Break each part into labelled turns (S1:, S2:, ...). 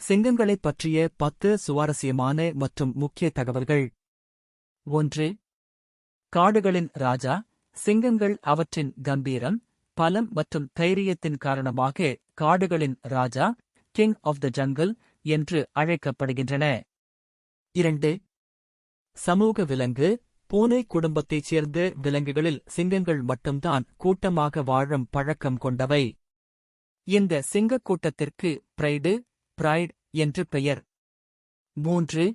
S1: சிங்கங்களைப் பற்றிய 10 சுவாரஸ்யமான மற்றும் முக்கிய தகவல்கள். 1. காடுகளின் ராஜா. சிங்கங்கள் அவற்றின் கம்பீரம், பலம் மற்றும் தைரியத்தின் காரணமாக காடுகளின் ராஜா, கிங் ஆஃப் த ஜங்கிள் என்று அழைக்கப்படுகின்றன. 2. சமூக விலங்கு. பூனை குடும்பத்தைச் சேர்ந்த விலங்குகளில் சிங்கங்கள் மட்டும்தான் கூட்டமாக வாழும் பழக்கம் கொண்டவை. இந்த சிங்கக் கூட்டத்திற்கு பிரைட் என்று பெயர். 3.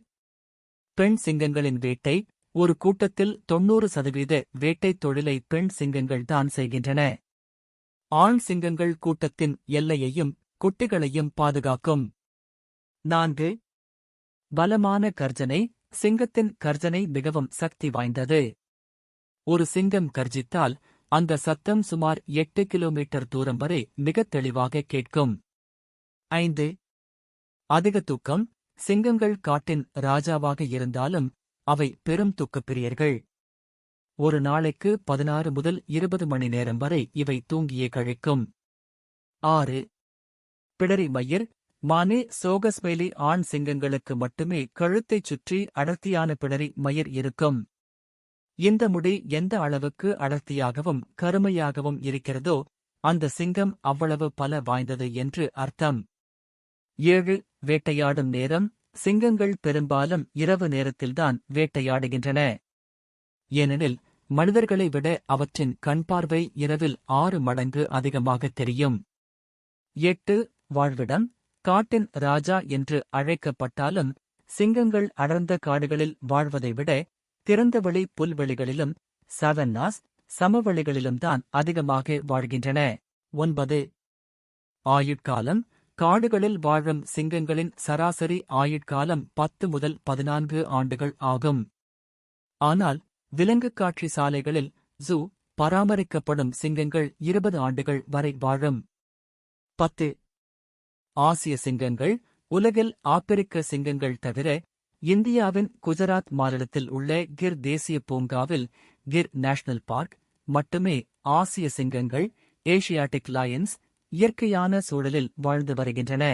S1: பெண் சிங்கங்களின் வேட்டை. ஒரு கூட்டத்தில் 90% வேட்டைத் தொழிலை பெண் சிங்கங்கள் தான் செய்கின்றன. ஆண் சிங்கங்கள் கூட்டத்தின் எல்லையையும் குட்டிகளையும் பாதுகாக்கும். 4. பலமான கர்ஜனை. சிங்கத்தின் கர்ஜனை மிகவும் சக்தி வாய்ந்தது. ஒரு சிங்கம் கர்ஜித்தால் அந்த சத்தம் சுமார் 8 கிலோமீட்டர் தூரம் வரை மிகத் தெளிவாக கேட்கும். 5. அதிக தூக்கம். சிங்கங்கள் காட்டின் ராஜாவாக இருந்தாலும் அவை பெரும் தூக்கப்பிரியர்கள். ஒரு நாளைக்கு 16 முதல் 20 மணி நேரம் வரை இவை தூங்கியே கழிக்கும். 6. பிடரி மயிர். மானே சோகஸ்மெலி ஆண் சிங்கங்களுக்கு மட்டுமே கழுத்தைச் சுற்றி அடர்த்தியான பிடரி மயிர் இருக்கும். இந்த முடி எந்த அளவுக்கு அடர்த்தியாகவும் கருமையாகவும் இருக்கிறதோ அந்த சிங்கம் அவ்வளவு பல வாய்ந்தது என்று அர்த்தம். 7. வேட்டையாடும் நேரம். சிங்கங்கள் பெரும்பாலும் இரவு நேரத்தில்தான் வேட்டையாடுகின்றன. ஏனெனில் மனிதர்களை விட அவற்றின் கண்பார்வை இரவில் 6 மடங்கு அதிகமாகத் தெரியும். 8. வாழ்விடம். காட்டின் ராஜா என்று அழைக்கப்பட்டாலும் சிங்கங்கள் அடர்ந்த காடுகளில் வாழ்வதை விட திறந்தவெளி புல்வெளிகளிலும் சவன்னாஸ் சமவெளிகளிலும்தான் அதிகமாக வாழ்கின்றன. 9. ஆயுட்காலம். காடுகளில் வாழும் சிங்கங்களின் சராசரி ஆயுட்காலம் 10 முதல் 14 ஆண்டுகள் ஆகும். ஆனால் விலங்குக் காட்சி சாலைகளில் பராமரிக்கப்படும் சிங்கங்கள் 20 ஆண்டுகள் வரை வாழும். 10. ஆசிய சிங்கங்கள். உலகில் ஆப்பிரிக்க சிங்கங்கள் தவிர இந்தியாவின் குஜராத் மாநிலத்தில் உள்ள கிர் தேசிய பூங்காவில் கிர் நேஷனல் பார்க் மட்டுமே ஆசிய சிங்கங்கள் ஏசியாட்டிக் லயன்ஸ் இயற்கையான சூழலில் வாழ்ந்து வருகின்றன.